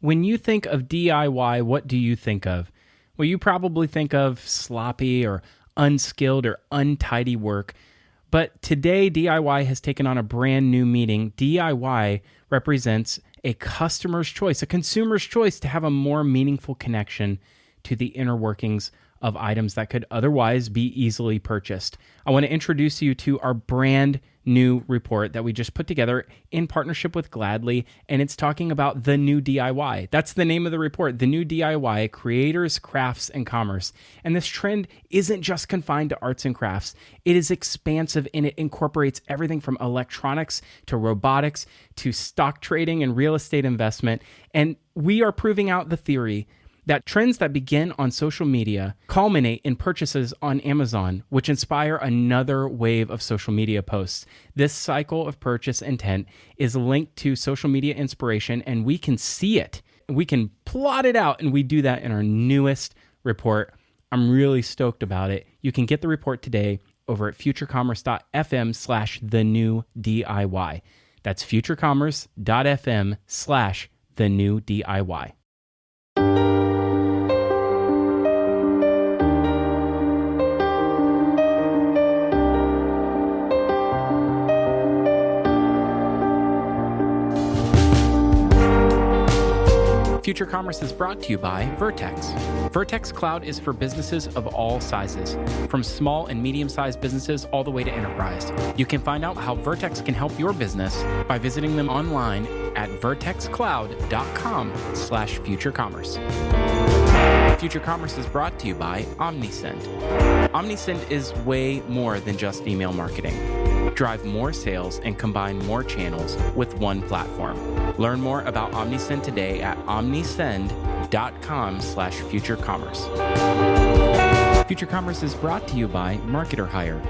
When you think of DIY, what do you think of? Well, you probably think of sloppy or unskilled or untidy work. But today, DIY has taken on a brand new meaning. DIY represents a customer's choice, a consumer's choice to have a more meaningful connection to the inner workings of items that could otherwise be easily purchased. I want to introduce you to our brand new report that we just put together in partnership with Gladly, and it's talking about the new DIY. That's the name of the report, the new DIY, creators, crafts, and commerce. And this trend isn't just confined to arts and crafts. It is expansive, and it incorporates everything from electronics to robotics to stock trading and real estate investment. And we are proving out the theory that trends that begin on social media culminate in purchases on Amazon, which inspire another wave of social media posts. This cycle of purchase intent is linked to social media inspiration, and we can see it. We can plot it out, and we do that in our newest report. I'm really stoked about it. You can get the report today over at futurecommerce.fm/thenewDIY. That's futurecommerce.fm/thenewDIY. Future Commerce is brought to you by Vertex. Vertex Cloud is for businesses of all sizes, from small and medium-sized businesses all the way to enterprise. You can find out how Vertex can help your business by visiting them online at vertexcloud.com/futurecommerce. Future Commerce is brought to you by Omnisend. Omnisend is way more than just email marketing. Drive more sales and combine more channels with one platform. Learn more about Omnisend today at omnisend.com/futurecommerce. Future Commerce is brought to you by Marketer Hire.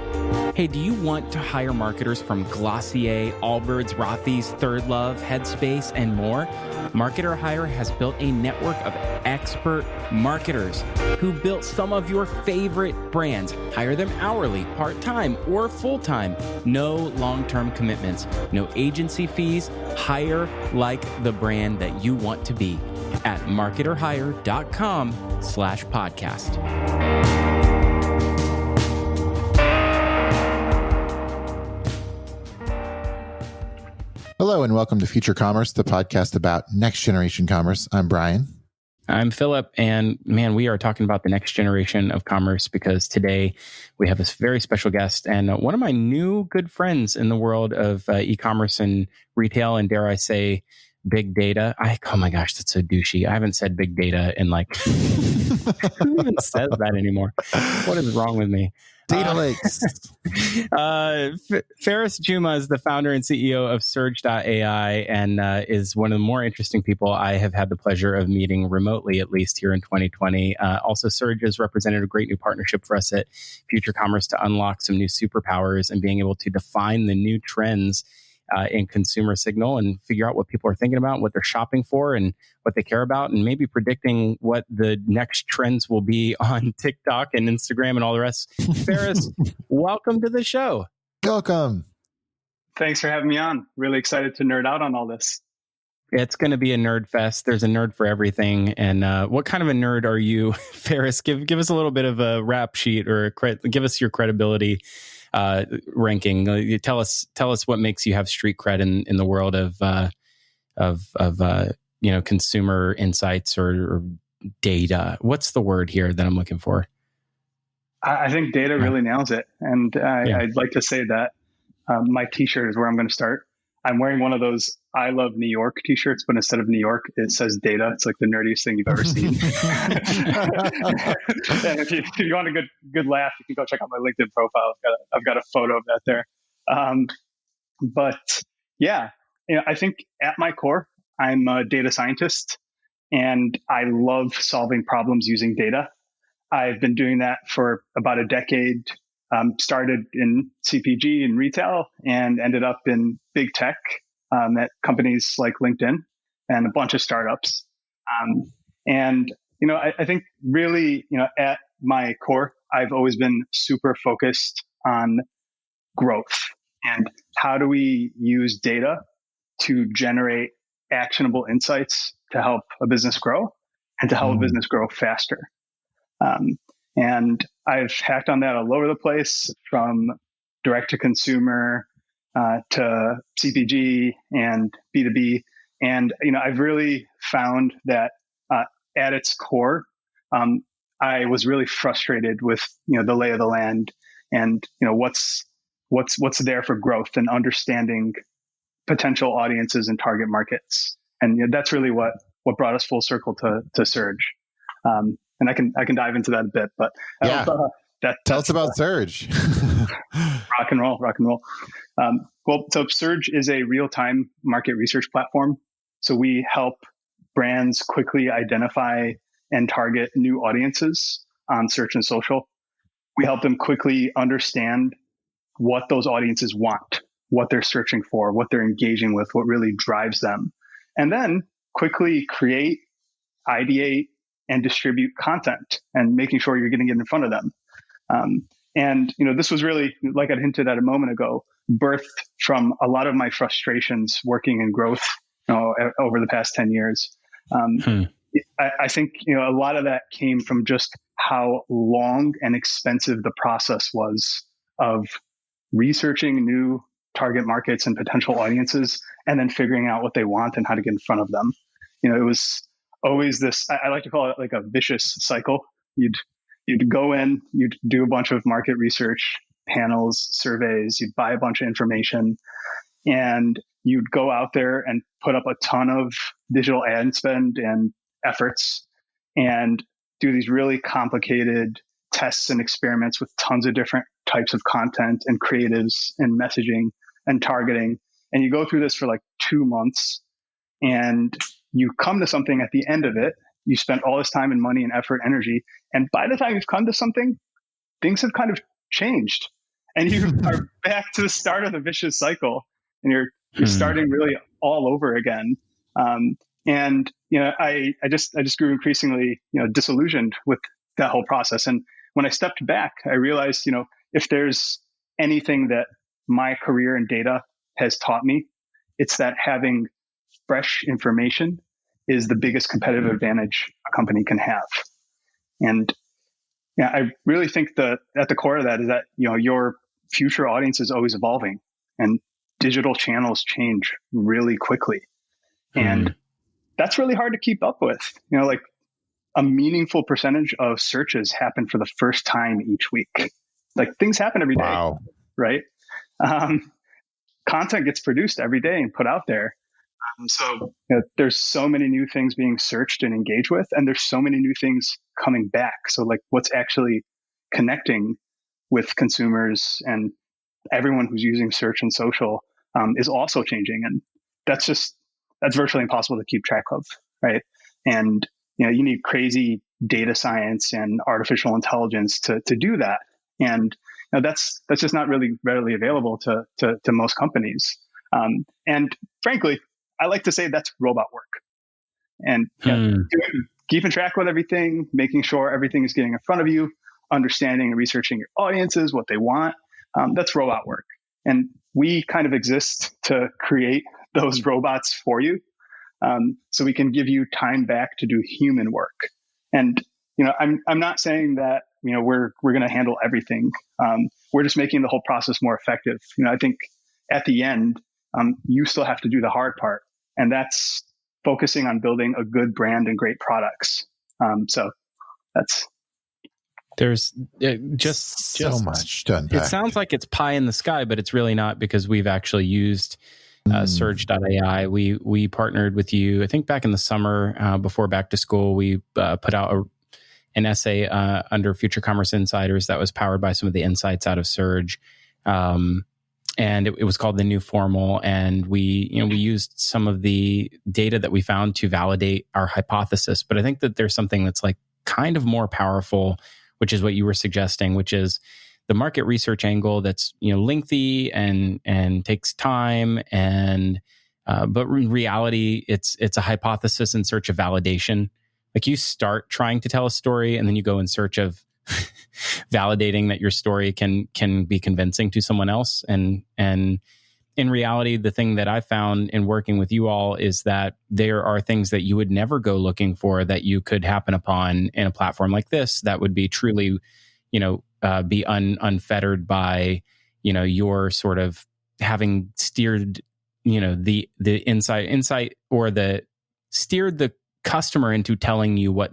Hey, do you want to hire marketers from Glossier, Allbirds, Rothy's, Third Love, Headspace, and more? Marketer Hire has built a network of expert marketers who built some of your favorite brands. Hire them hourly, part-time, or full-time. No long-term commitments, no agency fees. Hire like the brand that you want to be at marketerhire.com/podcast. Hello and welcome to Future Commerce, the podcast about next generation commerce. I'm Brian. I'm Philip, and man, we are talking about the next generation of commerce because today we have a very special guest and one of my new good friends in the world of e-commerce and retail, and dare I say, big data. Oh my gosh, that's so douchey. I haven't said big data in like, who even says that anymore? What is wrong with me? Data lakes. Ferris Jumah is the founder and CEO of Surge.ai and is one of the more interesting people I have had the pleasure of meeting remotely, at least here in 2020. Also, Surge has represented a great new partnership for us at Future Commerce to unlock some new superpowers and being able to define the new trends in consumer signal and figure out what people are thinking about, what they're shopping for, and what they care about, and maybe predicting what the next trends will be on TikTok and Instagram and all the rest. Ferris, welcome to the show. Welcome. Thanks for having me on. Really excited to nerd out on all this. It's going to be a nerd fest. There's a nerd for everything. And what kind of a nerd are you, Ferris? Give us a little bit of a rap sheet or give us your credibility ranking. Tell us what makes you have street cred in the world of consumer insights or data. What's the word here that I'm looking for? I think data really nails it, and I'd like to say that my T-shirt is where I'm going to start. I'm wearing one of those "I love New York" T-shirts, but instead of New York, it says data. It's like the nerdiest thing you've ever seen. And if you want a good laugh, you can go check out my LinkedIn profile. I've got a photo of that there. But yeah, I think at my core, I'm a data scientist, and I love solving problems using data. I've been doing that for about a decade. Started in CPG and retail and ended up in big tech at companies like LinkedIn and a bunch of startups. I think really, at my core, I've always been super focused on growth and how do we use data to generate actionable insights to help a business grow and to help a business grow faster. And I've hacked on that all over the place, from direct to consumer to CPG and B2B. And, I've really found that at its core, I was really frustrated with, the lay of the land and, what's there for growth and understanding potential audiences and target markets. And that's really what brought us full circle to Surge. And I can dive into that a bit, but tell us about Surge. rock and roll. So Surge is a real-time market research platform. So we help brands quickly identify and target new audiences on search and social. We help them quickly understand what those audiences want, what they're searching for, what they're engaging with, what really drives them, and then quickly create, ideate, and distribute content and making sure you're getting it in front of them. And this was really, like I hinted at a moment ago, birthed from a lot of my frustrations working in growth over the past 10 years. I think, a lot of that came from just how long and expensive the process was of researching new target markets and potential audiences, and then figuring out what they want and how to get in front of them. It was always this, I like to call it like a vicious cycle. You'd go in, you'd do a bunch of market research, panels, surveys, you'd buy a bunch of information, and you'd go out there and put up a ton of digital ad spend and efforts and do these really complicated tests and experiments with tons of different types of content and creatives and messaging and targeting. And you go through this for like 2 months, and you come to something at the end of it. You spent all this time and money and effort, energy. And by the time you've come to something, things have kind of changed. And you are back to the start of the vicious cycle. And you're starting really all over again. And I just grew increasingly, disillusioned with that whole process. And when I stepped back, I realized, if there's anything that my career in data has taught me, it's that having fresh information is the biggest competitive advantage a company can have. And I really think that at the core of that is that, your future audience is always evolving, and digital channels change really quickly. And that's really hard to keep up with. Like a meaningful percentage of searches happen for the first time each week. Like things happen every day, wow. Right? Content gets produced every day and put out there. So there's so many new things being searched and engaged with, and there's so many new things coming back. So like what's actually connecting with consumers and everyone who's using search and social is also changing. And that's virtually impossible to keep track of, right? And you need crazy data science and artificial intelligence to do that. And that's just not really readily available to most companies. And frankly, I like to say that's robot work. And keeping track with everything, making sure everything is getting in front of you, understanding and researching your audiences, what they want, that's robot work. And we kind of exist to create those robots for you, so we can give you time back to do human work. And I'm not saying that we're going to handle everything. We're just making the whole process more effective. I think at the end, you still have to do the hard part, and that's focusing on building a good brand and great products. So that's. There's just so much to unpack. It sounds like it's pie in the sky, but it's really not, because we've actually used Surge.ai. We partnered with you, I think back in the summer before back to school. We put out an essay under Future Commerce Insiders that was powered by some of the insights out of Surge. And it was called The New Formal. And we used some of the data that we found to validate our hypothesis. But I think that there's something that's like kind of more powerful, which is what you were suggesting, which is the market research angle that's lengthy and takes time, and but in reality, it's a hypothesis in search of validation. Like you start trying to tell a story, and then you go in search of validating that your story can be convincing to someone else, and in reality, the thing that I found in working with you all is that there are things that you would never go looking for that you could happen upon in a platform like this that would be truly, be unfettered by, your sort of having steered, the insight or the steered the customer into telling you what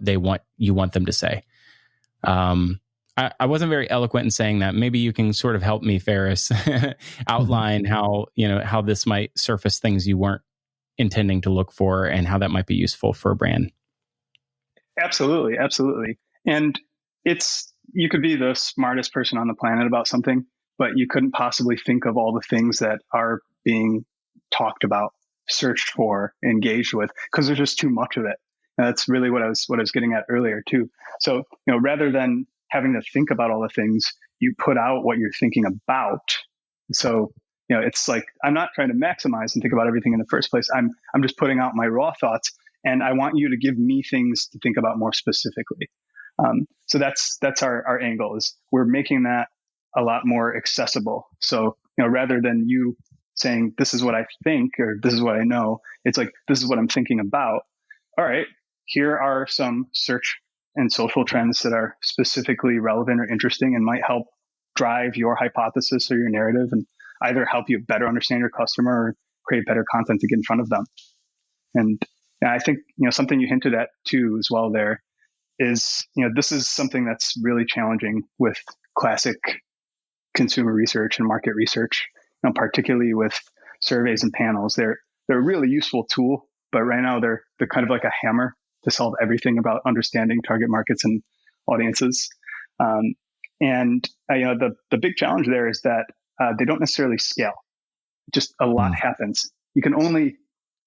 you want them to say. I wasn't very eloquent in saying that. Maybe you can sort of help me, Ferris, outline how this might surface things you weren't intending to look for and how that might be useful for a brand. Absolutely. Absolutely. And you could be the smartest person on the planet about something, but you couldn't possibly think of all the things that are being talked about, searched for, engaged with, because there's just too much of it. And that's really what I was getting at earlier too. So, rather than having to think about all the things, you put out what you're thinking about. So, it's like, I'm not trying to maximize and think about everything in the first place. I'm just putting out my raw thoughts, and I want you to give me things to think about more specifically. So that's our angle, is we're making that a lot more accessible. So, rather than you saying, this is what I think, or this is what I know, it's like, this is what I'm thinking about. All right, here are some search and social trends that are specifically relevant or interesting and might help drive your hypothesis or your narrative, and either help you better understand your customer or create better content to get in front of them. And I think, something you hinted at too as well there is, this is something that's really challenging with classic consumer research and market research, particularly with surveys and panels. They're a really useful tool, but right now they're kind of like a hammer to solve everything about understanding target markets and audiences. And the big challenge there is that they don't necessarily scale. Just a lot happens. You can only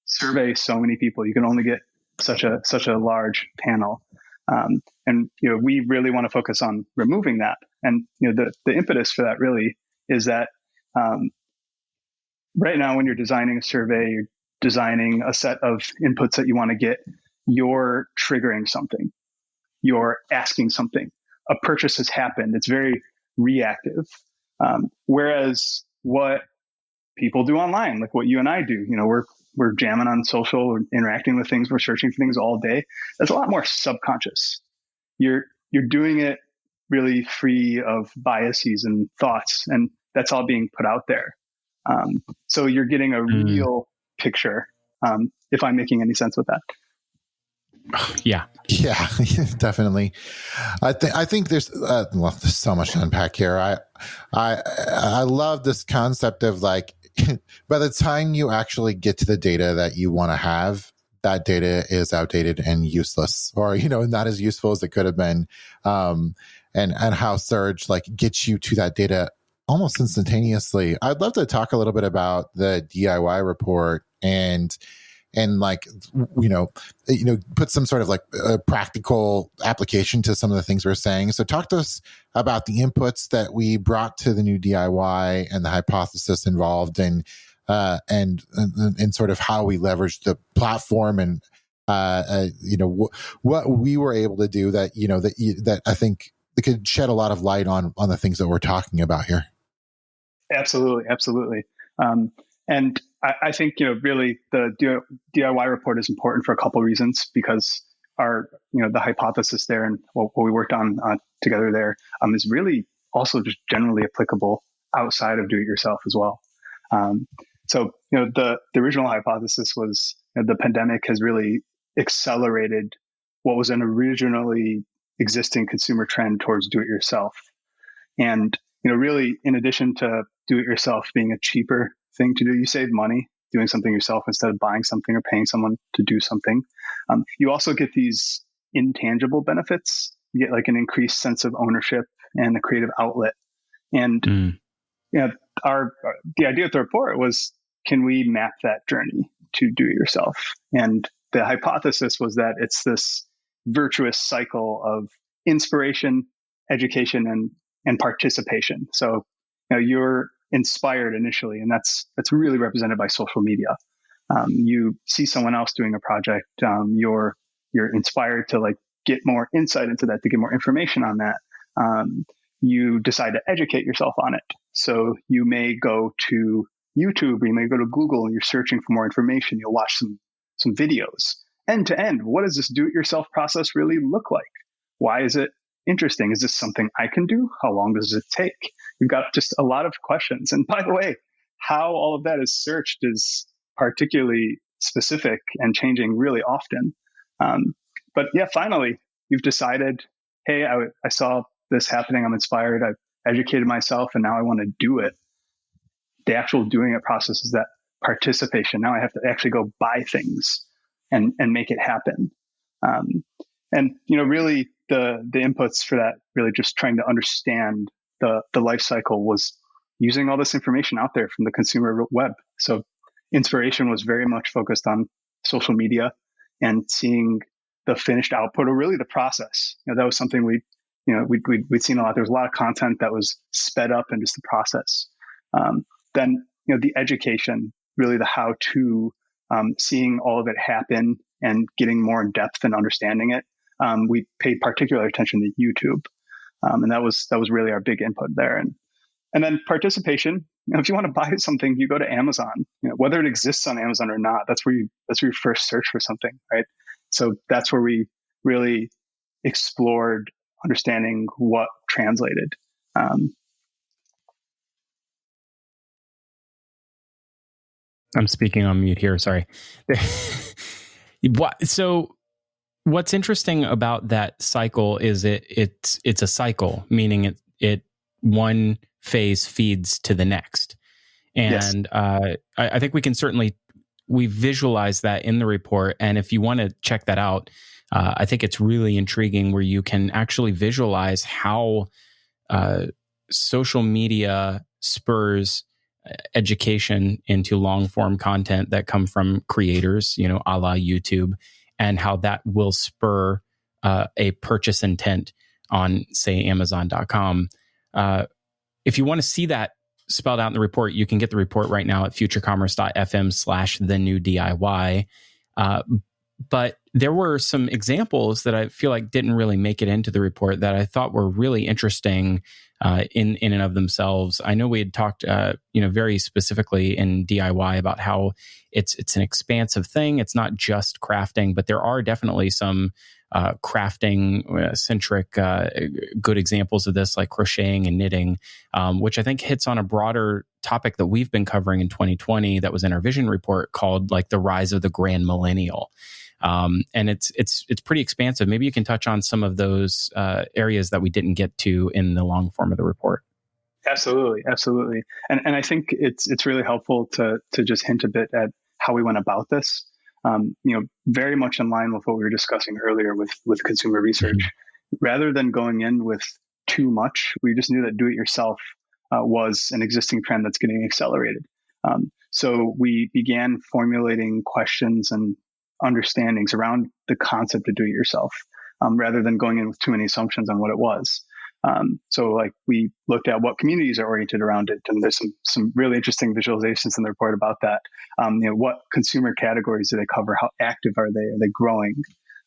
survey so many people. You can only get such a large panel. And we really want to focus on removing that. And the impetus for that really is that right now, when you're designing a survey, you're designing a set of inputs that you want to get, you're triggering something, you're asking something. A purchase has happened. It's very reactive. Whereas what people do online, like what you and I do, we're jamming on social, we're interacting with things, we're searching for things all day. That's a lot more subconscious. You're doing it really free of biases and thoughts, and that's all being put out there. So you're getting a real picture, if I'm making any sense with that. Yeah, definitely. I think there's so much to unpack here. I love this concept of, like, by the time you actually get to the data that you want to have, that data is outdated and useless, or not as useful as it could have been. And how Surge gets you to that data almost instantaneously. I'd love to talk a little bit about the DIY report and put some sort of a practical application to some of the things we're saying. So talk to us about the inputs that we brought to the new DIY and the hypothesis involved, and sort of how we leveraged the platform, and what we were able to do that I think it could shed a lot of light on the things that we're talking about here. Absolutely. And I think, really the DIY report is important for a couple of reasons, because the hypothesis there and what we worked on together there is really also just generally applicable outside of do-it-yourself as well. So, the original hypothesis was the pandemic has really accelerated what was an originally existing consumer trend towards do-it-yourself. And, really, in addition to do-it-yourself being a cheaper thing to do, you save money doing something yourself instead of buying something or paying someone to do something. You also get these intangible benefits. You get an increased sense of ownership and a creative outlet. And the idea of the report was, can we map that journey to do it yourself? And the hypothesis was that it's this virtuous cycle of inspiration, education, and participation. So you're inspired initially, and that's really represented by social media. You see someone else doing a project, you're inspired to get more insight into that, to get more information on that. You decide to educate yourself on it. So you may go to YouTube, or you may go to Google and you're searching for more information. You'll watch some videos. End to end, what does this do-it-yourself process really look like? Why is it interesting? Is this something I can do? How long does it take? You've got just a lot of questions. And by the way, how all of that is searched is particularly specific and changing really often. But yeah, finally, you've decided, hey, I saw this happening. I'm inspired. I've educated myself, and now I want to do it. The actual doing it process is that participation. Now I have to actually go buy things and make it happen. And really the inputs for that, really just trying to understand the life cycle, was using all this information out there from the consumer web. So inspiration was very much focused on social media and seeing the finished output, or really the process. That was something we'd seen a lot. There was a lot of content that was sped up in just the process. Then the education, really the how to, seeing all of it happen and getting more in depth and understanding it. We paid particular attention to YouTube, and that was really our big input there. And then participation. If you want to buy something, you go to Amazon. Whether it exists on Amazon or not, that's where you first search for something, right? So that's where we really explored understanding what translated. I'm speaking on mute here. Sorry. So what's interesting about that cycle is it's a cycle, meaning it one phase feeds to the next. And yes. I think we visualize that in the report. And if you want to check that out, I think it's really intriguing, where you can actually visualize how social media spurs education into long form content that come from creators, a la YouTube, and how that will spur a purchase intent on, say, Amazon.com. If you want to see that spelled out in the report, you can get the report right now at futurecommerce.fm/thenewDIY. But there were some examples that I feel like didn't really make it into the report that I thought were really interesting in and of themselves. I know we had talked, very specifically in DIY about how it's an expansive thing. It's not just crafting, but there are definitely some crafting centric good examples of this, like crocheting and knitting, which I think hits on a broader topic that we've been covering in 2020 that was in our vision report, called like the rise of the grand millennial. And it's pretty expansive. Maybe you can touch on some of those areas that we didn't get to in the long form of the report. Absolutely. And I think it's really helpful to just hint a bit at how we went about this. Very much in line with what we were discussing earlier with consumer research. Mm-hmm. Rather than going in with too much, we just knew that do-it-yourself was an existing trend that's getting accelerated. So we began formulating questions and understandings around the concept of do-it-yourself, rather than going in with too many assumptions on what it was. So like we looked at what communities are oriented around it, and there's some really interesting visualizations in the report about that. What consumer categories do they cover? How active are they? Are they growing?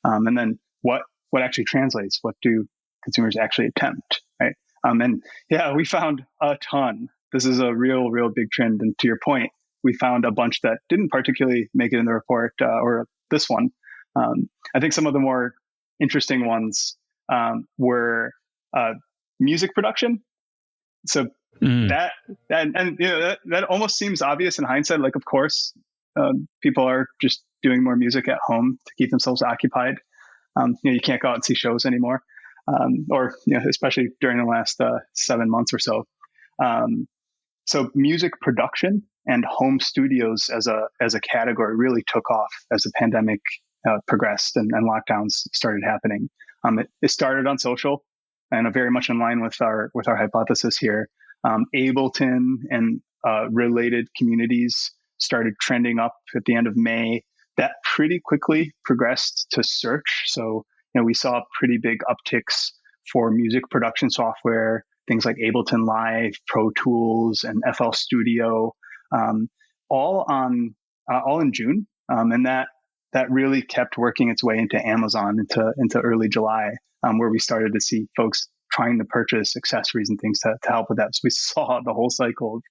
And then what actually translates? What do consumers actually attempt? Right? And yeah, we found a ton. This is a real big trend. And to your point, we found a bunch that didn't particularly make it in the report, or this one. I think some of the more interesting ones were music production. So that almost seems obvious in hindsight. Like, of course, people are just doing more music at home to keep themselves occupied. You can't go out and see shows anymore, or especially during the last 7 months or so. So music production and home studios as a category really took off as the pandemic progressed and lockdowns started happening. It started on social, and very much in line with our hypothesis here. Ableton and related communities started trending up at the end of May. That pretty quickly progressed to search. So we saw pretty big upticks for music production software, things like Ableton Live, Pro Tools, and FL Studio, all in June, and that really kept working its way into Amazon into early July, where we started to see folks trying to purchase accessories and things to help with that. So we saw the whole cycle of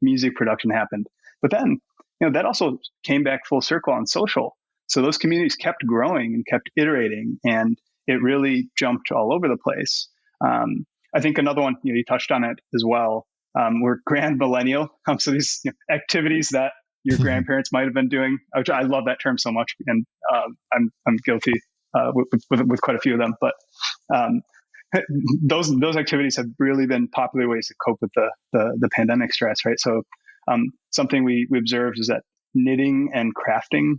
music production happened. But then, that also came back full circle on social. So those communities kept growing and kept iterating, and it really jumped all over the place. I think another one, you touched on it as well. We're grand millennial. So these activities that your grandparents might have been doing, which I love that term so much, and I'm guilty with quite a few of them. But those activities have really been popular ways to cope with the pandemic stress, right? So something we observed is that knitting and crafting,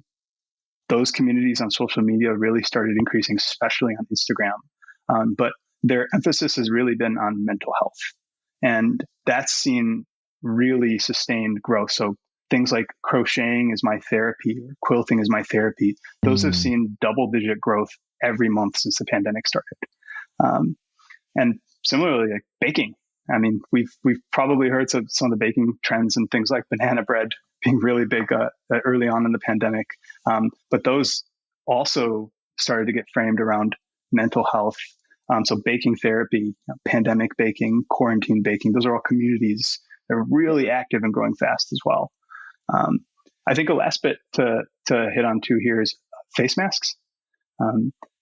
those communities on social media really started increasing, especially on Instagram. But their emphasis has really been on mental health. And that's seen really sustained growth. So things like crocheting is my therapy, or quilting is my therapy. Those have seen double-digit growth every month since the pandemic started. And similarly, like baking. I mean, we've probably heard some of the baking trends and things like banana bread being really big early on in the pandemic. But those also started to get framed around mental health. So baking therapy, pandemic baking, quarantine baking, those are all communities that are really active and growing fast as well. I think a last bit to hit on too here is face masks.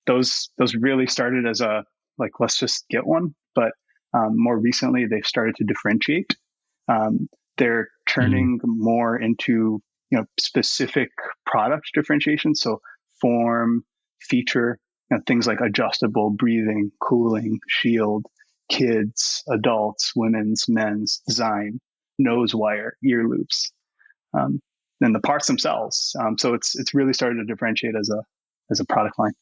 Those really started as let's just get one, but more recently they've started to differentiate. They're turning more into specific product differentiation, so form, feature, things like adjustable, breathing, cooling, shield, kids, adults, women's, men's, design, nose wire, ear loops, and the parts themselves. So it's really started to differentiate as a product line.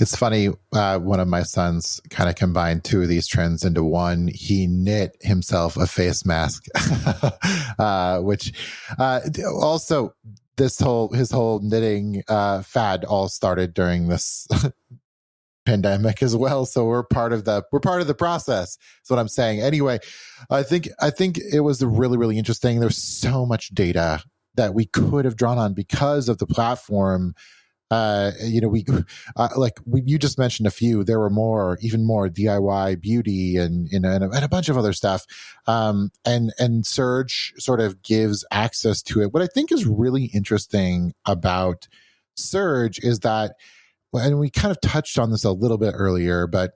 It's funny, one of my sons kind of combined two of these trends into one. He knit himself a face mask, which also his whole knitting fad all started during this pandemic as well. So we're part of the process. That's what I'm saying. Anyway, I think it was really, really interesting. There's so much data that we could have drawn on because of the platform. You just mentioned a few. There were even more DIY beauty and a bunch of other stuff. And Surge sort of gives access to it. What I think is really interesting about Surge is that, and we kind of touched on this a little bit earlier, but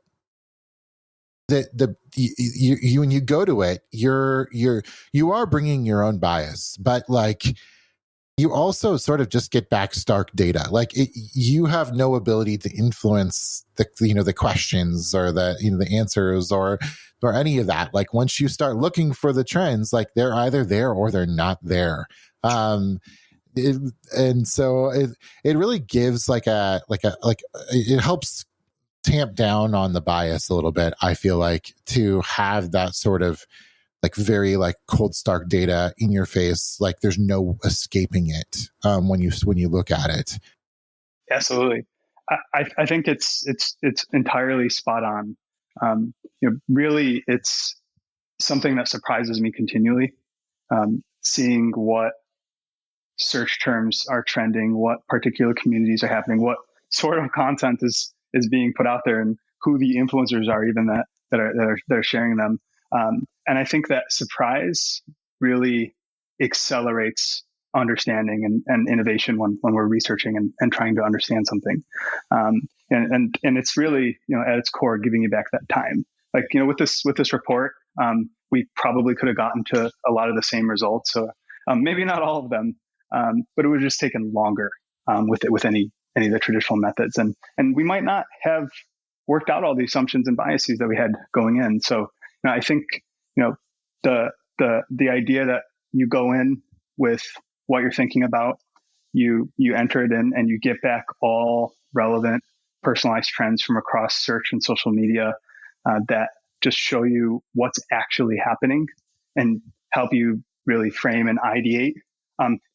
you when you go to it, you are bringing your own bias, but you also sort of just get back stark data. You have no ability to influence the questions or the answers or any of that. Once you start looking for the trends, they're either there or they're not there. And so it really gives it helps tamp down on the bias a little bit. I feel like to have that sort of very cold stark data in your face, there's no escaping it when you look at it. Absolutely. I think it's entirely spot on. Really, it's something that surprises me continually. Seeing what search terms are trending, what particular communities are happening, what sort of content is being put out there, and who the influencers are even that are sharing them. And I think that surprise really accelerates understanding and innovation when we're researching and trying to understand something. And it's really, at its core, giving you back that time. With this report, we probably could have gotten to a lot of the same results. So maybe not all of them, but it would have just taken longer with any of the traditional methods. And we might not have worked out all the assumptions and biases that we had going in. So I think, the idea that you go in with what you're thinking about, you enter it in and you get back all relevant personalized trends from across search and social media that just show you what's actually happening and help you really frame and ideate,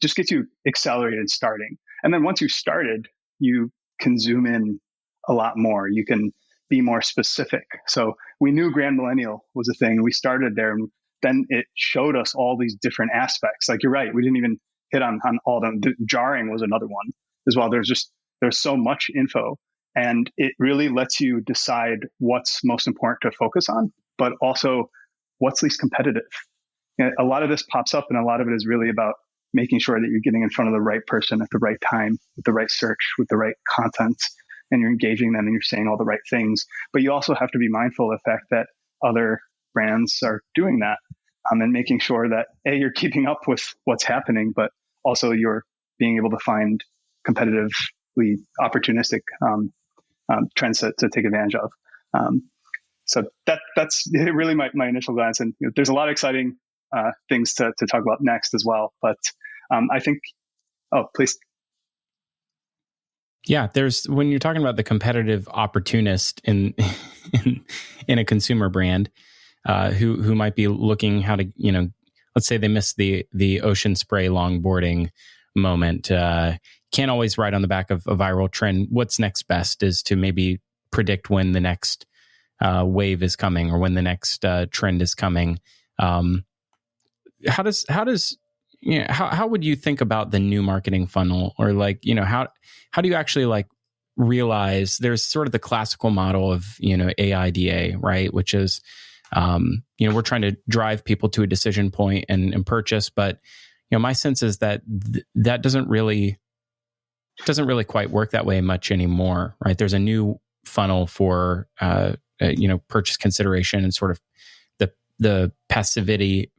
just gets you accelerated starting. And then once you started, you can zoom in a lot more. You can be more specific. So we knew Grand Millennial was a thing. We started there, and then it showed us all these different aspects. You're right, we didn't even hit on all of them. The jarring was another one as well. There's so much info, and it really lets you decide what's most important to focus on, but also what's least competitive. a lot of this pops up, and a lot of it is really about making sure that you're getting in front of the right person at the right time, with the right search, with the right content, and you're engaging them and you're saying all the right things. But you also have to be mindful of the fact that other brands are doing that, and making sure that you're keeping up with what's happening, but also you're being able to find competitively opportunistic trends to take advantage of. So that's really my initial glance. And there's a lot of exciting things to talk about next as well. But I think, please. Yeah, when you're talking about the competitive opportunist in a consumer brand who might be looking how to, let's say they missed the ocean spray longboarding moment, can't always ride on the back of a viral trend. What's next best is to maybe predict when the next wave is coming or when the next trend is coming. How would you think about the new marketing funnel, or how do you actually realize there's sort of the classical model of AIDA, right? Which is we're trying to drive people to a decision point and purchase, but my sense is that that doesn't really quite work that way much anymore, right? There's a new funnel for purchase consideration and sort of the passivity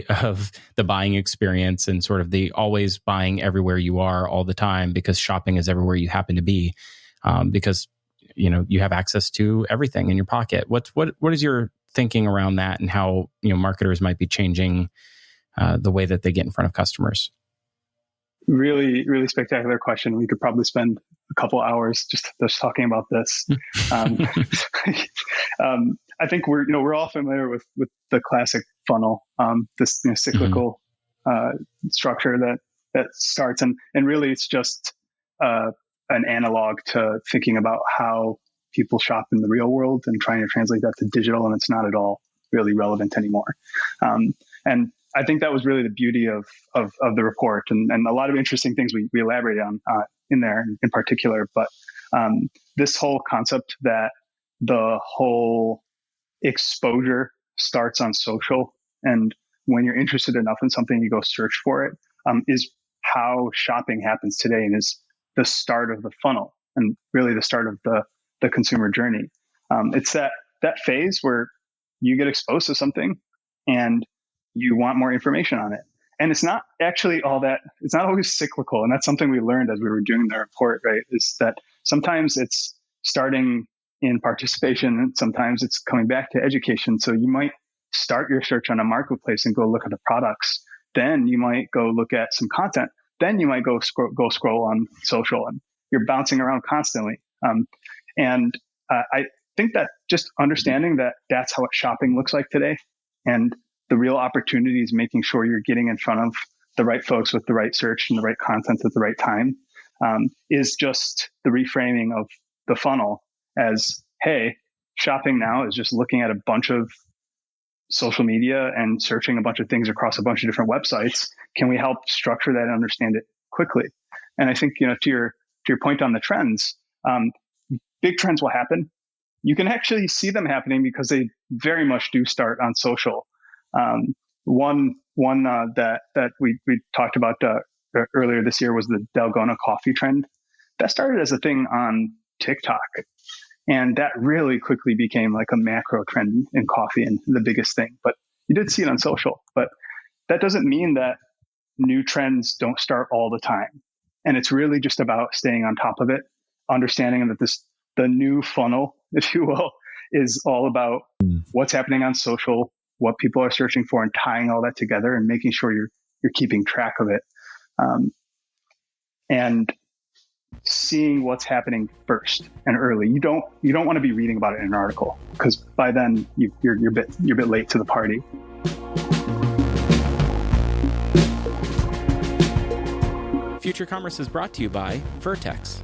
of the buying experience, and sort of the always buying everywhere you are all the time, because shopping is everywhere you happen to be, because you have access to everything in your pocket. What is your thinking around that, and how marketers might be changing the way that they get in front of customers? Really, really spectacular question. We could probably spend a couple hours just talking about this. I think we're all familiar with the classic funnel, this cyclical structure that starts, and really it's just an analog to thinking about how people shop in the real world and trying to translate that to digital, and it's not at all really relevant anymore. And I think that was really the beauty of the report, and a lot of interesting things we elaborated on in there in particular. But this whole concept that the whole exposure starts on social, and when you're interested enough in something, you go search for it, is how shopping happens today, and is the start of the funnel, and really the start of the consumer journey. It's that phase where you get exposed to something and you want more information on it. And it's not actually it's not always cyclical. And that's something we learned as we were doing the report, right? Is that sometimes it's starting in participation, and sometimes it's coming back to education. So you might start your search on a marketplace and go look at the products. Then you might go look at some content. Then you might go scroll on social, and you're bouncing around constantly. I think that just understanding that that's how shopping looks like today, and the real opportunity is making sure you're getting in front of the right folks with the right search and the right content at the right time, is just the reframing of the funnel as, hey, shopping now is just looking at a bunch of social media and searching a bunch of things across a bunch of different websites. Can we help structure that and understand it quickly? And I think, to your point on the trends, big trends will happen. You can actually see them happening because they very much do start on social. One that we talked about earlier this year was the Dalgona coffee trend. That started as a thing on TikTok, and that really quickly became like a macro trend in coffee and the biggest thing. But you did see it on social. But that doesn't mean that new trends don't start all the time. And it's really just about staying on top of it, understanding that the new funnel, if you will, is all about what's happening on social, what people are searching for, and tying all that together and making sure you're keeping track of it, and seeing what's happening first and early. You don't want to be reading about it in an article, because by then you're a bit late to the party. Future Commerce is brought to you by Vertex.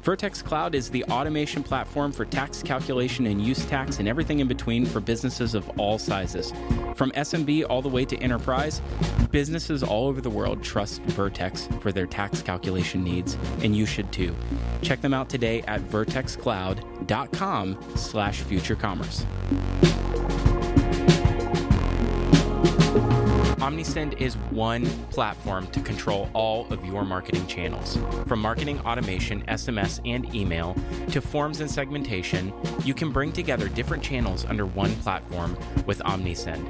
Vertex Cloud is the automation platform for tax calculation and use tax and everything in between for businesses of all sizes. From SMB all the way to enterprise, businesses all over the world trust Vertex for their tax calculation needs, and you should too. Check them out today at vertexcloud.com/futurecommerce. OmniSend is one platform to control all of your marketing channels. From marketing automation, SMS, and email to forms and segmentation, you can bring together different channels under one platform with OmniSend.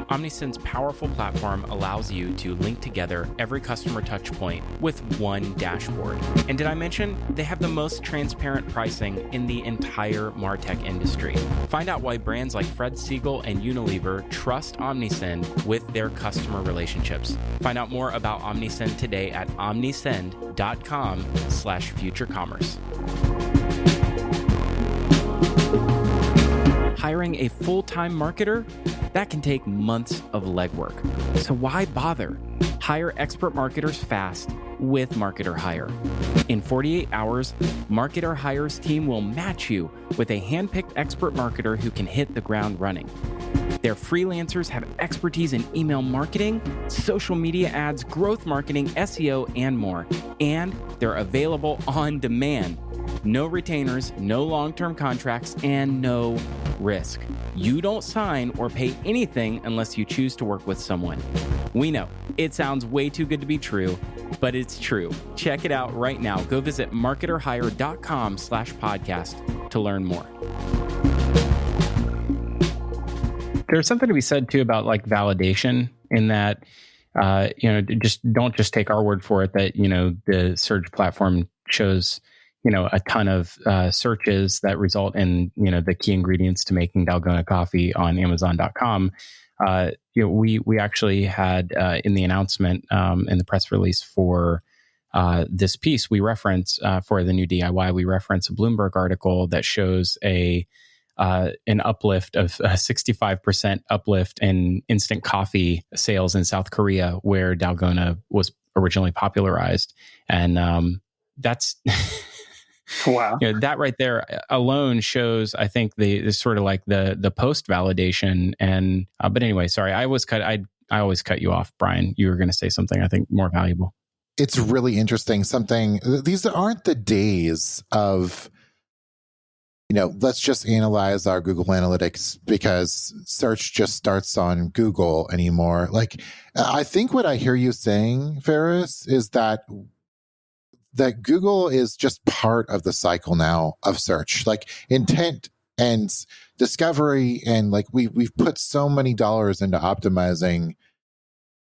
OmniSend's powerful platform allows you to link together every customer touchpoint with one dashboard. And did I mention they have the most transparent pricing in the entire MarTech industry? Find out why brands like Fred Siegel and Unilever trust OmniSend with their customer relationships. Find out more about OmniSend today at omnisend.com/futurecommerce. Hiring a full-time marketer? That can take months of legwork. So why bother? Hire expert marketers fast with Marketer Hire. In 48 hours, Marketer Hire's team will match you with a handpicked expert marketer who can hit the ground running. Their freelancers have expertise in email marketing, social media ads, growth marketing, SEO, and more. And they're available on demand. No retainers, no long-term contracts, and no risk. You don't sign or pay anything unless you choose to work with someone. We know, it sounds way too good to be true, but it's true. Check it out right now. Go visit marketerhire.com/podcast to learn more. There's something to be said too about like validation in that, just don't just take our word for it that, the Surge platform shows a ton of searches that result in, the key ingredients to making Dalgona coffee on Amazon.com. We actually had in the announcement, in the press release for this piece, we reference for the new DIY, we reference a Bloomberg article that shows an uplift of 65% uplift in instant coffee sales in South Korea, where Dalgona was originally popularized. And that's... Wow. That right there alone shows, I think, the sort of like the post validation. And but anyway, sorry, I always cut you off, Brian. You were going to say something I think more valuable. It's really interesting. These aren't the days of, let's just analyze our Google Analytics because search just starts on Google anymore. Like, I think what I hear you saying, Ferris, is that Google is just part of the cycle now of search, like intent and discovery. And like we've put so many dollars into optimizing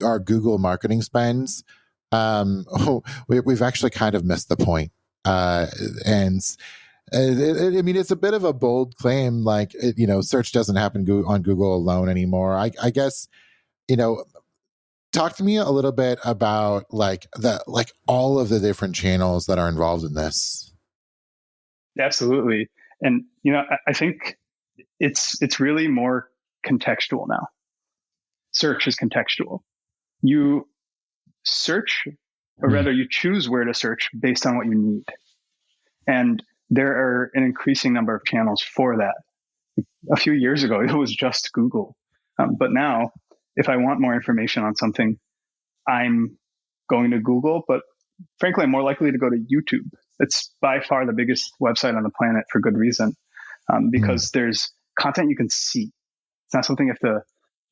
our Google marketing spends. We've actually kind of missed the point. It's a bit of a bold claim, like, search doesn't happen on Google alone anymore. I guess, talk to me a little bit about all of the different channels that are involved in this. Absolutely. And, I think it's really more contextual now. Search is contextual. You search, or rather you choose where to search based on what you need. And there are an increasing number of channels for that. A few years ago, it was just Google. But now, if I want more information on something, I'm going to Google, but frankly, I'm more likely to go to YouTube. It's by far the biggest website on the planet for good reason, because there's content you can see. It's not something you have to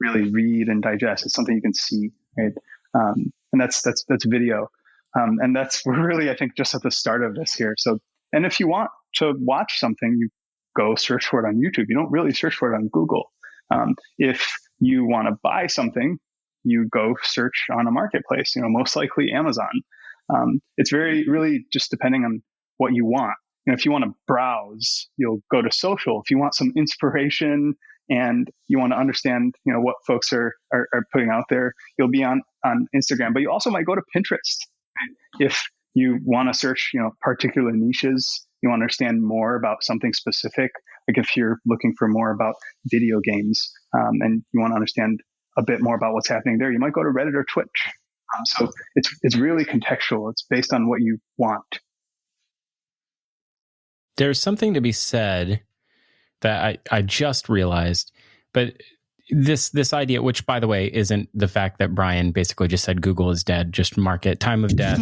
really read and digest. It's something you can see, right? And that's video. And that's really, I think, just at the start of this here. So, and if you want to watch something, you go search for it on YouTube. You don't really search for it on Google. If you want to buy something, you go search on a marketplace, most likely Amazon. It's really just depending on what you want. If you want to browse, you'll go to social. If you want some inspiration and you want to understand, what folks are putting out there, you'll be on Instagram, but you also might go to Pinterest. If you want to search, particular niches, you want to understand more about something specific. Like if you're looking for more about video games, and you want to understand a bit more about what's happening there, you might go to Reddit or Twitch. So it's really contextual. It's based on what you want. There's something to be said that I just realized, but this idea, which by the way isn't the fact that Brian basically just said Google is dead, just mark it, time of death,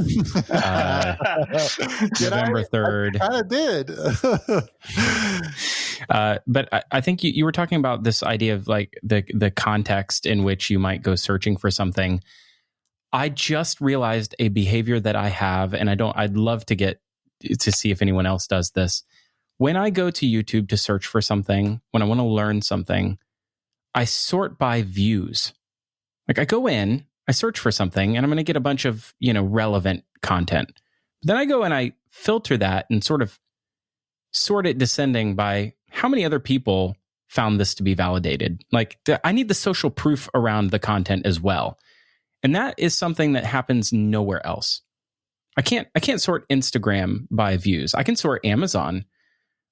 November 3rd. I kind of did. But I think you were talking about this idea of like the context in which you might go searching for something. I just realized a behavior that I have, and I'd love to get to see if anyone else does this. When I go to YouTube to search for something, when I want to learn something, I sort by views. Like I go in, I search for something, and I'm going to get a bunch of, relevant content. Then I go and I filter that and sort of sort it descending by how many other people found this to be validated. Like I need the social proof around the content as well. And that is something that happens nowhere else. I can't sort Instagram by views. I can sort Amazon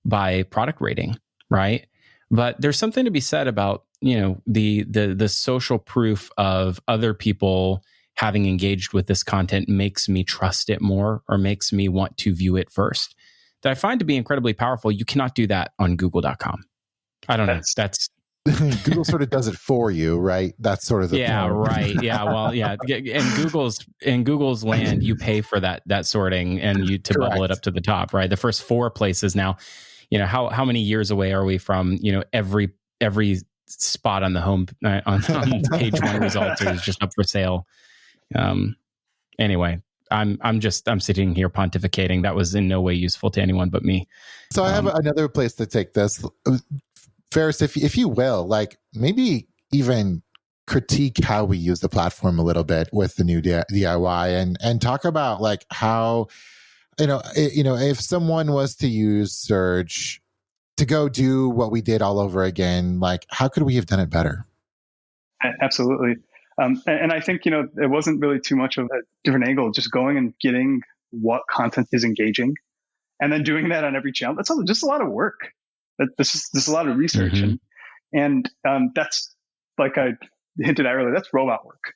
by product rating, right? But there's something to be said about, the social proof of other people having engaged with this content makes me trust it more, or makes me want to view it first, that I find to be incredibly powerful. You cannot do that on google.com. I don't know. That's Google sort of does it for you, right? That's sort of the point. Right. Yeah. Well, yeah. In Google's land, you pay for that sorting and you to bubble it up to the top, right? The first 4 places now. How many years away are we from every spot on the home on page 1 results is just up for sale. Anyway, I'm sitting here pontificating. That was in no way useful to anyone but me. So I have another place to take this. Ferris, if you will, like maybe even critique how we use the platform a little bit with the new DIY and talk about like how, if someone was to use Surge to go do what we did all over again, like how could we have done it better? Absolutely. And I think, it wasn't really too much of a different angle, just going and getting what content is engaging and then doing that on every channel. That's just a lot of work. This is a lot of research. Mm-hmm. And that's, like I hinted at earlier, that's robot work.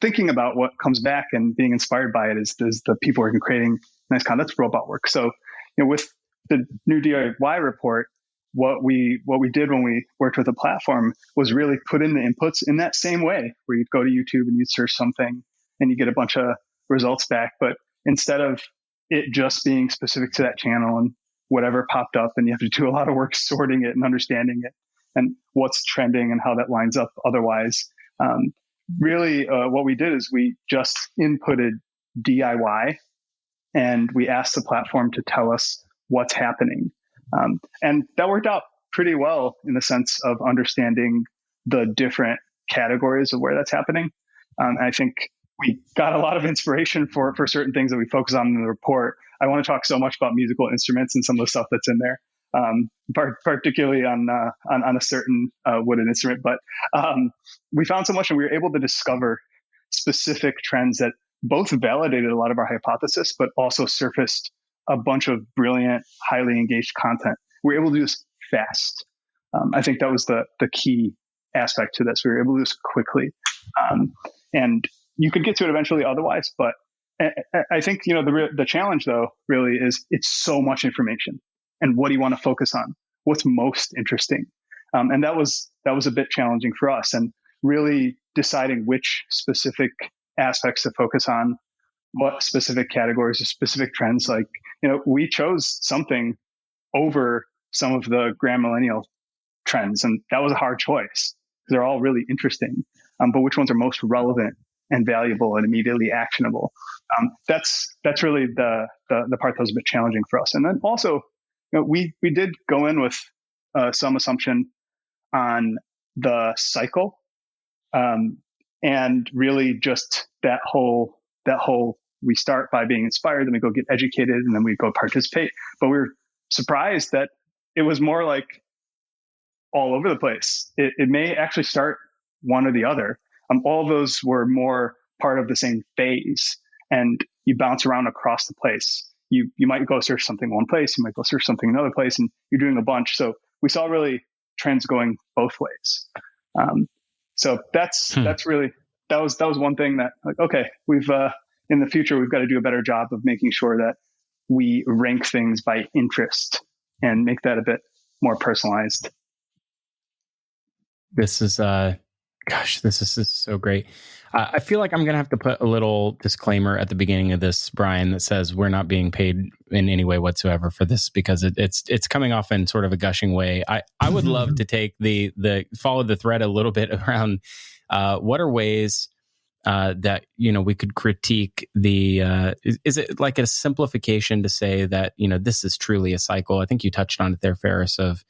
Thinking about what comes back and being inspired by it is the people who are creating nice content. That's robot work. So, with the new DIY report, what we did when we worked with the platform was really put in the inputs in that same way, where you'd go to YouTube and you'd search something and you get a bunch of results back. But instead of it just being specific to that channel and whatever popped up, and you have to do a lot of work sorting it and understanding it and what's trending and how that lines up otherwise. Really, what we did is we just inputted DIY and we asked the platform to tell us what's happening. And that worked out pretty well in the sense of understanding the different categories of where that's happening. I think we got a lot of inspiration for certain things that we focus on in the report. I want to talk so much about musical instruments and some of the stuff that's in there, particularly on a certain wooden instrument. But we found so much, and we were able to discover specific trends that both validated a lot of our hypothesis, but also surfaced a bunch of brilliant, highly engaged content. We were able to do this fast. I think that was the key aspect to this. We were able to do this quickly. And you could get to it eventually otherwise, but I think, the challenge though really is it's so much information, and what do you want to focus on? What's most interesting? And that was a bit challenging for us, and really deciding which specific aspects to focus on, what specific categories or specific trends. Like, we chose something over some of the grand millennial trends, and that was a hard choice. They're all really interesting, but which ones are most relevant and valuable and immediately actionable? That's really the part that was a bit challenging for us. And then also, we did go in with some assumption on the cycle, and really just that whole we start by being inspired, then we go get educated, and then we go participate. But we were surprised that it was more like all over the place. It may actually start one or the other. All of those were more part of the same phase, and you bounce around across the place. You might go search something one place, you might go search something another place, and you're doing a bunch. So we saw really trends going both ways. So that's really, that was one thing that, like, okay, we've in the future we've got to do a better job of making sure that we rank things by interest and make that a bit more personalized. This is this is so great. I feel like I'm going to have to put a little disclaimer at the beginning of this, Brian, that says we're not being paid in any way whatsoever for this, because it's coming off in sort of a gushing way. I would love to take the follow the thread a little bit around what are ways that we could critique the is it like a simplification to say that this is truly a cycle? I think you touched on it there, Ferris, of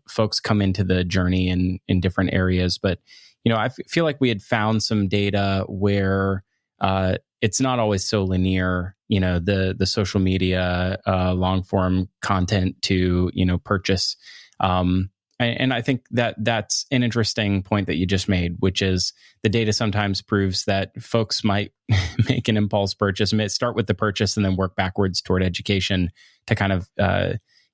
folks come into the journey in different areas, but I feel like we had found some data where it's not always so linear. The social media long form content to purchase. And I think that that's an interesting point that you just made, which is the data sometimes proves that folks might make an impulse purchase, may start with the purchase and then work backwards toward education to kind of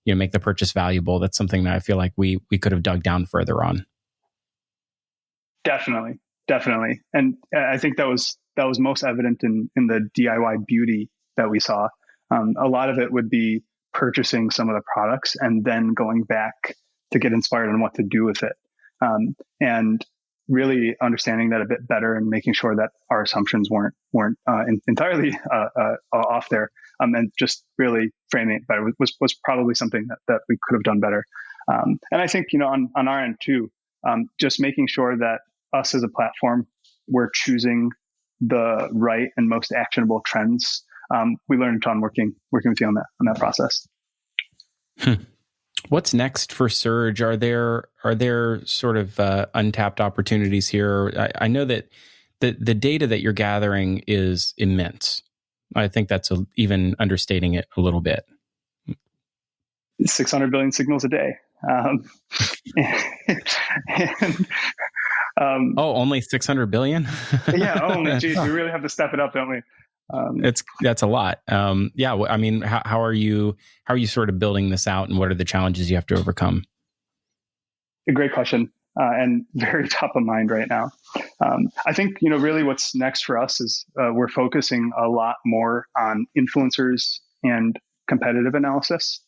make the purchase valuable. That's something that I feel like we could have dug down further on. Definitely. And I think that was most evident in the DIY beauty that we saw. A lot of it would be purchasing some of the products and then going back to get inspired on what to do with it. And really understanding that a bit better and making sure that our assumptions weren't entirely off there. And just really framing it better was probably something that we could have done better. And I think, on our end too, just making sure that us as a platform, we're choosing the right and most actionable trends. We learned a ton working with you on that process. What's next for Surge? Are there sort of untapped opportunities here? I know that the data that you're gathering is immense. I think that's even understating it a little bit. 600 billion signals a day. Only 600 billion? Yeah. Geez, we really have to step it up, don't we? That's a lot. I mean, how are you sort of building this out, and what are the challenges you have to overcome? A great question, and very top of mind right now. I think, really what's next for us is we're focusing a lot more on influencers and competitive analysis.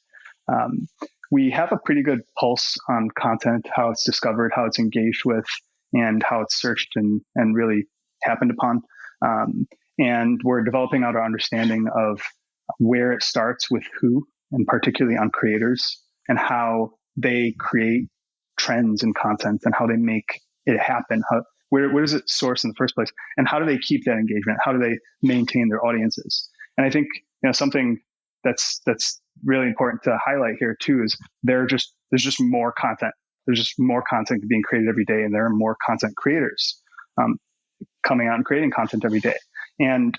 We have a pretty good pulse on content, how it's discovered, how it's engaged with, and how it's searched and really happened upon. And we're developing out our understanding of where it starts with who, and particularly on creators, and how they create trends in content and how they make it happen. Where does it source in the first place? And how do they keep that engagement? How do they maintain their audiences? And I think, something that's really important to highlight here too is there's just more content. There's just more content being created every day, and there are more content creators coming out and creating content every day. And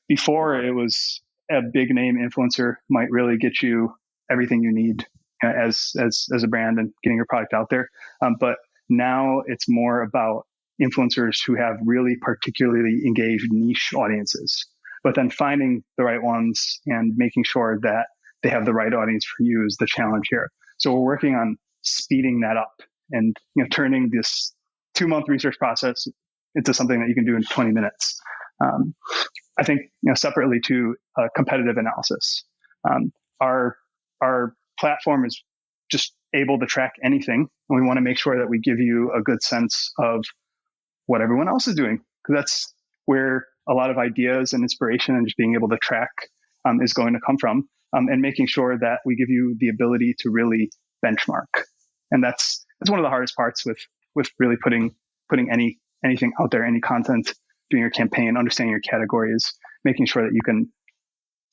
before it was a big name influencer might really get you everything you need as a brand and getting your product out there. But now it's more about influencers who have really particularly engaged niche audiences, but then finding the right ones and making sure that they have the right audience for you is the challenge here. So we're working on speeding that up and turning this 2-month research process into something that you can do in 20 minutes. I think separately to competitive analysis, our platform is just able to track anything, and we want to make sure that we give you a good sense of what everyone else is doing, because that's where a lot of ideas and inspiration and just being able to track is going to come from, and making sure that we give you the ability to really benchmark. And that's one of the hardest parts with really putting anything out there, any content, doing your campaign, understanding your categories, making sure that you can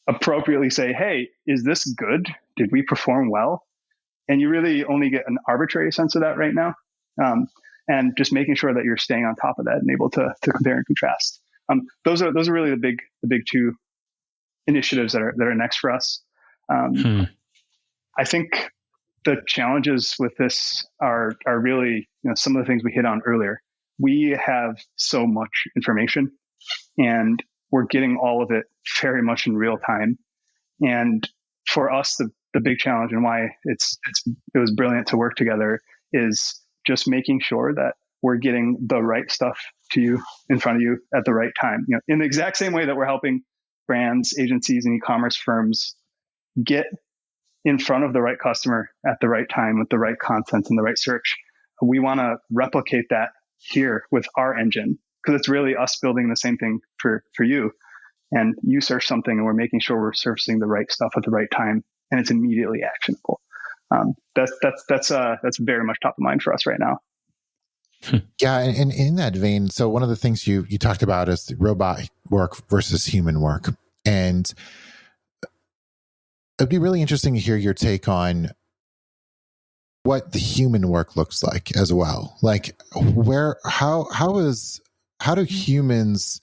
appropriately say, hey, is this good? Did we perform well? And you really only get an arbitrary sense of that right now. And just making sure that you're staying on top of that and able to compare and contrast. Those are really the big two initiatives that are next for us. I think the challenges with this are really some of the things we hit on earlier. We have so much information, and we're getting all of it very much in real time. And for us, the big challenge and why it was brilliant to work together is just making sure that we're getting the right stuff to you in front of you at the right time. In the exact same way that we're helping brands, agencies, and e-commerce firms get in front of the right customer at the right time with the right content and the right search. We want to replicate that here with our engine, because it's really us building the same thing for you. And you search something and we're making sure we're surfacing the right stuff at the right time, and it's immediately actionable. That's very much top of mind for us right now. Yeah, and in that vein, so one of the things you talked about is robot work versus human work, and it'd be really interesting to hear your take on what the human work looks like as well. Like, how do humans,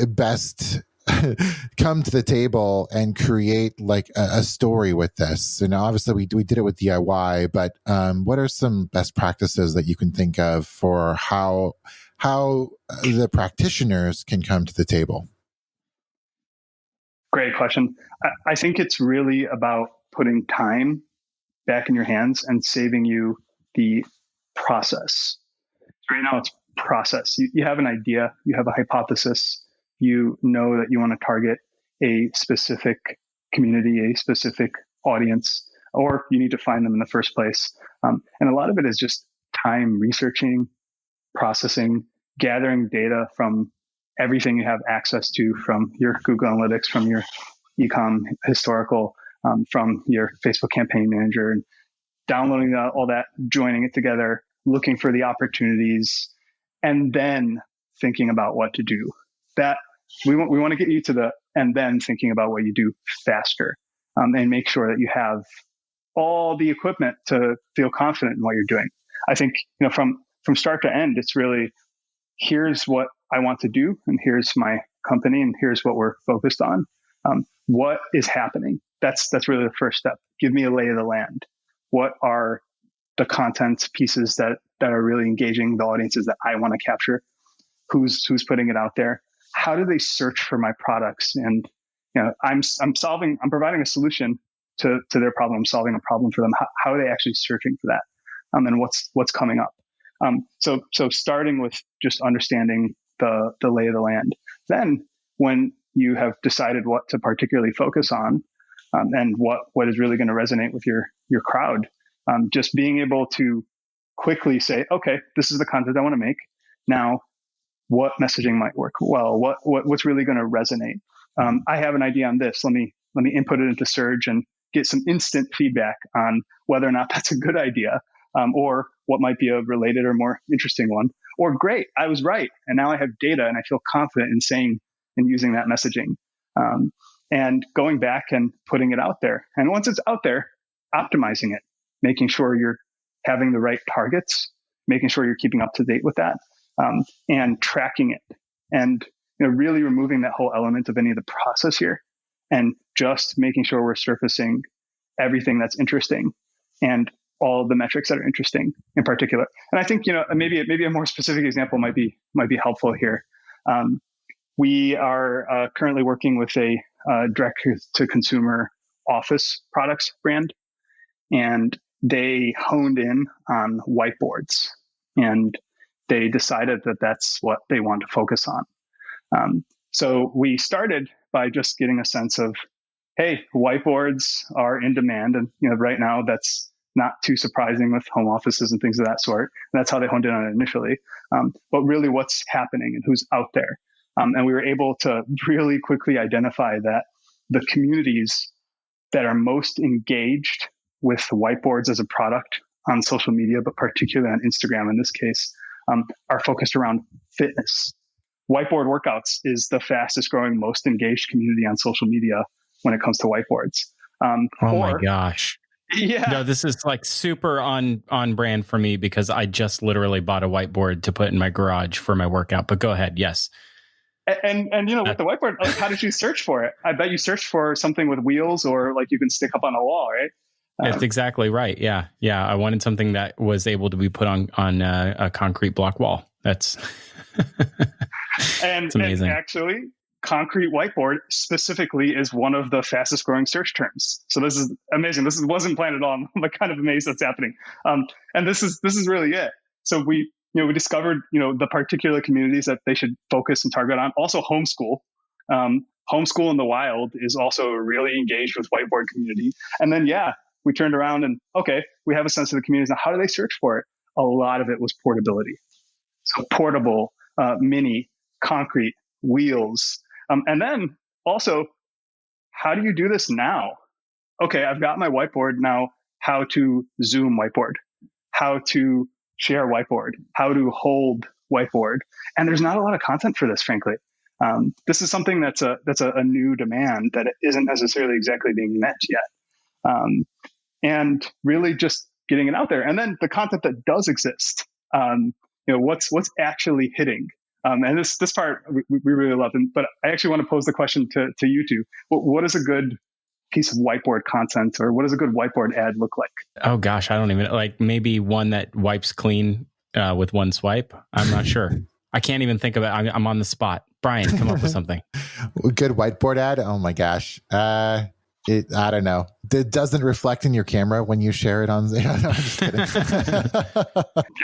best come to the table and create like a story with this? And obviously we did it with DIY, but what are some best practices that you can think of for how the practitioners can come to the table? Great question. I think it's really about putting time back in your hands and saving you the process. Right now it's process. You have an idea, you have a hypothesis, you know that you want to target a specific community, a specific audience, or you need to find them in the first place. And a lot of it is just time researching, processing, gathering data from everything you have access to, from your Google Analytics, from your ecom historical, from your Facebook campaign manager, and downloading all that, joining it together, looking for the opportunities, and then thinking about what to do. That we want to get you to the and then thinking about what you do faster, and make sure that you have all the equipment to feel confident in what you're doing. I think from start to end, it's really, here's what I want to do, and here's my company, and here's what we're focused on. What is happening? That's really the first step. Give me a lay of the land. What are the content pieces that are really engaging the audiences that I want to capture? Who's putting it out there? How do they search for my products? And I'm providing a solution to their problem. I'm solving a problem for them. How are they actually searching for that? And what's coming up? So starting with just understanding the lay of the land. Then when you have decided what to particularly focus on, and what is really going to resonate with your crowd, just being able to quickly say, okay, this is the content I want to make. Now, what messaging might work well? What's really going to resonate? I have an idea on this. Let me input it into Surge and get some instant feedback on whether or not that's a good idea, or what might be a related or more interesting one. Or great, I was right, and now I have data and I feel confident in saying and using that messaging. And going back and putting it out there. And once it's out there, optimizing it, making sure you're having the right targets, making sure you're keeping up to date with that, and tracking it, and really removing that whole element of any of the process here, and just making sure we're surfacing everything that's interesting and all the metrics that are interesting in particular. And I think maybe a more specific example might be helpful here. We are currently working with a direct-to-consumer office products brand, and they honed in on whiteboards, and they decided that that's what they want to focus on. So we started by just getting a sense of, hey, whiteboards are in demand, and right now that's not too surprising with home offices and things of that sort. And that's how they honed in on it initially. But really, what's happening and who's out there? And we were able to really quickly identify that the communities that are most engaged with whiteboards as a product on social media, but particularly on Instagram in this case, are focused around fitness. Whiteboard workouts is the fastest growing, most engaged community on social media when it comes to whiteboards. My gosh. Yeah. No, this is like super on brand for me, because I just literally bought a whiteboard to put in my garage for my workout. But go ahead. Yes. And with the whiteboard, how did you search for it? I bet you searched for something with wheels, or like you can stick up on a wall, right? That's exactly right. Yeah. I wanted something that was able to be put on a concrete block wall. That's it's amazing. And actually, concrete whiteboard specifically is one of the fastest growing search terms. So this is amazing. This wasn't planned at all. I'm kind of amazed that's happening. And this is really it. So we discovered, the particular communities that they should focus and target on. Also homeschool. Homeschool in the wild is also really engaged with whiteboard community. And then, we turned around and, okay, we have a sense of the communities. Now, how do they search for it? A lot of it was portability. So portable, mini, concrete, wheels. And then also, how do you do this now? Okay, I've got my whiteboard now. How to Zoom whiteboard, how to share whiteboard, how to hold whiteboard. And there's not a lot of content for this, frankly. This is something that's a new demand that isn't necessarily exactly being met yet. And really just getting it out there. And then the content that does exist, what's actually hitting. And this part we really love. But I actually want to pose the question to you two. What is a good piece of whiteboard content, or what does a good whiteboard ad look like? Oh gosh, I don't even, like, maybe one that wipes clean with one swipe. I'm not sure. I can't even think of it. I'm on the spot. Brian, come up with something. Good whiteboard ad. Oh my gosh. I don't know. It doesn't reflect in your camera when you share it on. No, I'm just kidding.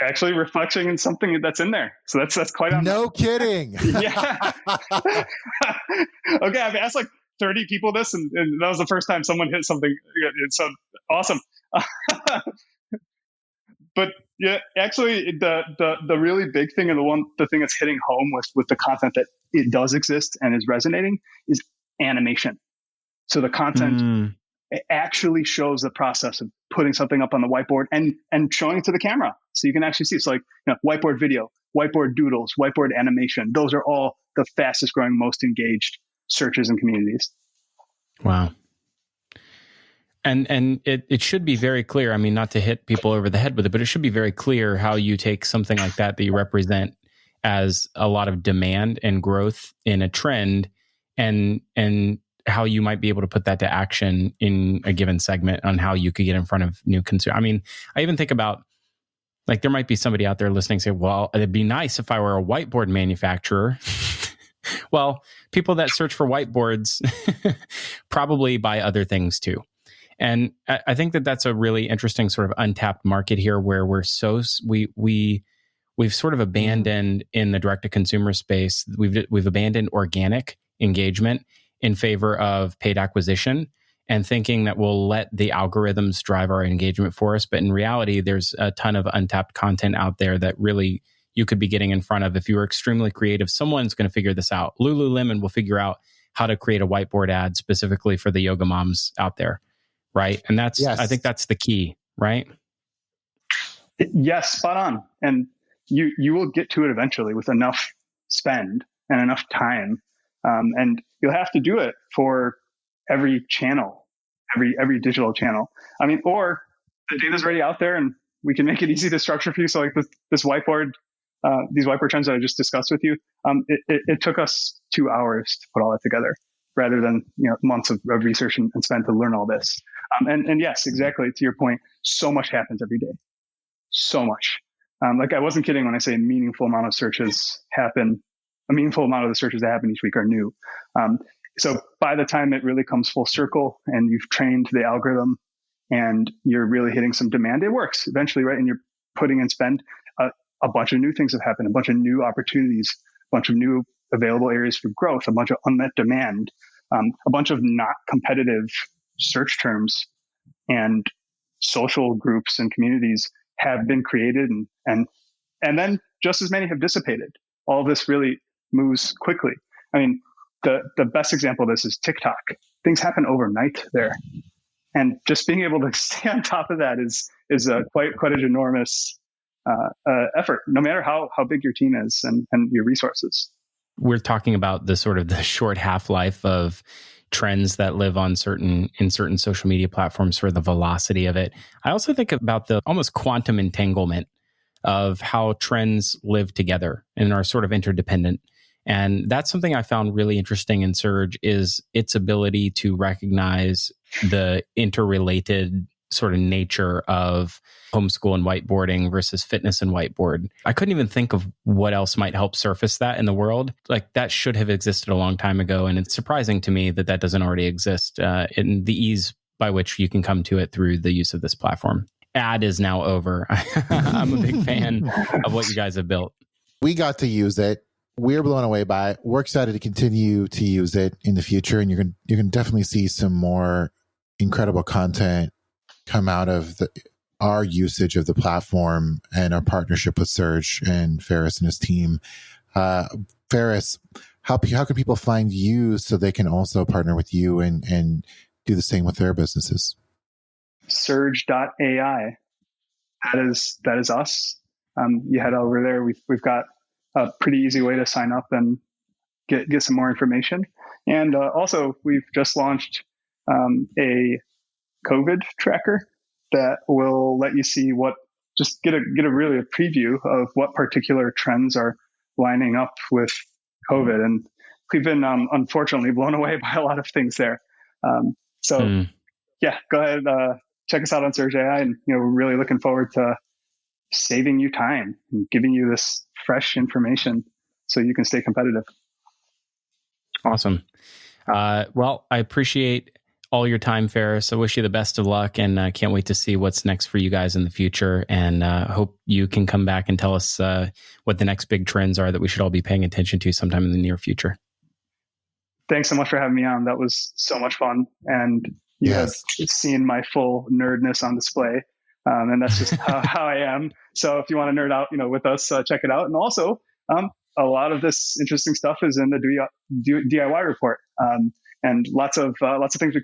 Actually reflecting in something that's in there. So that's quite on. No kidding. Yeah. Okay, I've asked like 30 people this, and that was the first time someone hit something. So awesome. But yeah, actually, the really big thing, and the thing that's hitting home with the content that it does exist and is resonating, is animation. So the content actually shows the process of putting something up on the whiteboard and showing it to the camera, so you can actually see. So like, whiteboard video, whiteboard doodles, whiteboard animation. Those are all the fastest growing, most engaged searches and communities. Wow. And it should be very clear. I mean, not to hit people over the head with it, but it should be very clear how you take something like that you represent as a lot of demand and growth in a trend, and how you might be able to put that to action in a given segment on how you could get in front of new consumers. I mean, I even think about, like, there might be somebody out there listening say, well, it'd be nice if I were a whiteboard manufacturer. Well, people that search for whiteboards probably buy other things too. And I think that that's a really interesting sort of untapped market here, where we've sort of abandoned, in the direct to consumer space, we've abandoned organic engagement in favor of paid acquisition, and thinking that we'll let the algorithms drive our engagement for us. But in reality, there's a ton of untapped content out there that really you could be getting in front of if you were extremely creative. Someone's going to figure this out. Lululemon will figure out how to create a whiteboard ad specifically for the yoga moms out there. Right. And that's, yes. I think that's the key, right? Yes, spot on. And you will get to it eventually with enough spend and enough time. And you'll have to do it for every channel, every digital channel. I mean, or the data's already out there and we can make it easy to structure for you. So like this whiteboard, these whiteboard trends that I just discussed with you, it took us 2 hours to put all that together, rather than months of research and spend to learn all this. And yes, exactly, to your point, so much happens every day. So much. Like, I wasn't kidding when I say a meaningful amount of searches happen. A meaningful amount of the searches that happen each week are new. So by the time it really comes full circle and you've trained the algorithm and you're really hitting some demand, it works eventually, right? And you're putting in spend, a bunch of new things have happened, a bunch of new opportunities, a bunch of new available areas for growth, a bunch of unmet demand, a bunch of not competitive search terms and social groups and communities have been created, and then just as many have dissipated. All of this really moves quickly. I mean, the best example of this is TikTok. Things happen overnight there, and just being able to stay on top of that is quite an enormous effort, no matter how big your team is and your resources. We're talking about the sort of the short half-life of trends that live on certain social media platforms, for the velocity of it. I also think about the almost quantum entanglement of how trends live together and are sort of interdependent. And that's something I found really interesting in Surge, is its ability to recognize the interrelated sort of nature of homeschool and whiteboarding versus fitness and whiteboard. I couldn't even think of what else might help surface that in the world. Like, that should have existed a long time ago. And it's surprising to me that doesn't already exist in the ease by which you can come to it through the use of this platform. Ad is now over. I'm a big fan of what you guys have built. We got to use it. We're blown away by it. We're excited to continue to use it in the future. And you can definitely see some more incredible content come out of our usage of the platform and our partnership with Surge and Ferris and his team. Ferris, how can people find you so they can also partner with you and do the same with their businesses? Surge.ai. That is us. You head over there. We've got a pretty easy way to sign up and get some more information. And also, we've just launched a COVID tracker that will let you see get a really a preview of what particular trends are lining up with COVID. And we've been unfortunately blown away by a lot of things there. Yeah, go ahead, check us out on Surge.ai, and we're really looking forward to saving you time and giving you this fresh information so you can stay competitive. Awesome. Well, I appreciate all your time, Ferris. I wish you the best of luck, and I can't wait to see what's next for you guys in the future. And hope you can come back and tell us what the next big trends are that we should all be paying attention to sometime in the near future. Thanks so much for having me on. That was so much fun. And you have seen my full nerdness on display. And that's just how I am. So if you want to nerd out, with us, check it out. And also, a lot of this interesting stuff is in the DIY report. And lots of things we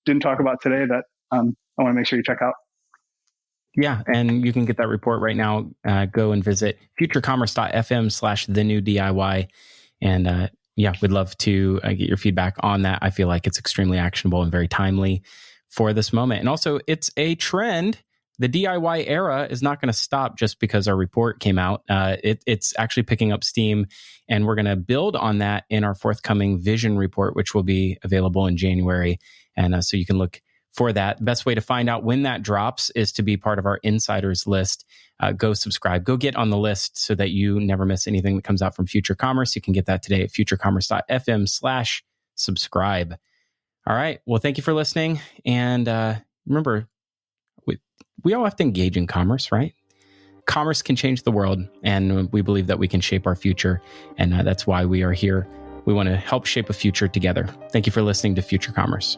didn't talk about today that I want to make sure you check out. Yeah, and you can get that report right now. Go and visit futurecommerce.fm/thenewDIY. And we'd love to get your feedback on that. I feel like it's extremely actionable and very timely for this moment. And also, it's a trend. The DIY era is not going to stop just because our report came out. It's actually picking up steam, and we're going to build on that in our forthcoming vision report, which will be available in January. And so you can look for that. The best way to find out when that drops is to be part of our insiders list. Go subscribe. Go get on the list so that you never miss anything that comes out from Future Commerce. You can get that today at futurecommerce.fm/subscribe. All right. Well, thank you for listening. And remember, we all have to engage in commerce, right? Commerce can change the world, and we believe that we can shape our future. And that's why we are here. We want to help shape a future together. Thank you for listening to Future Commerce.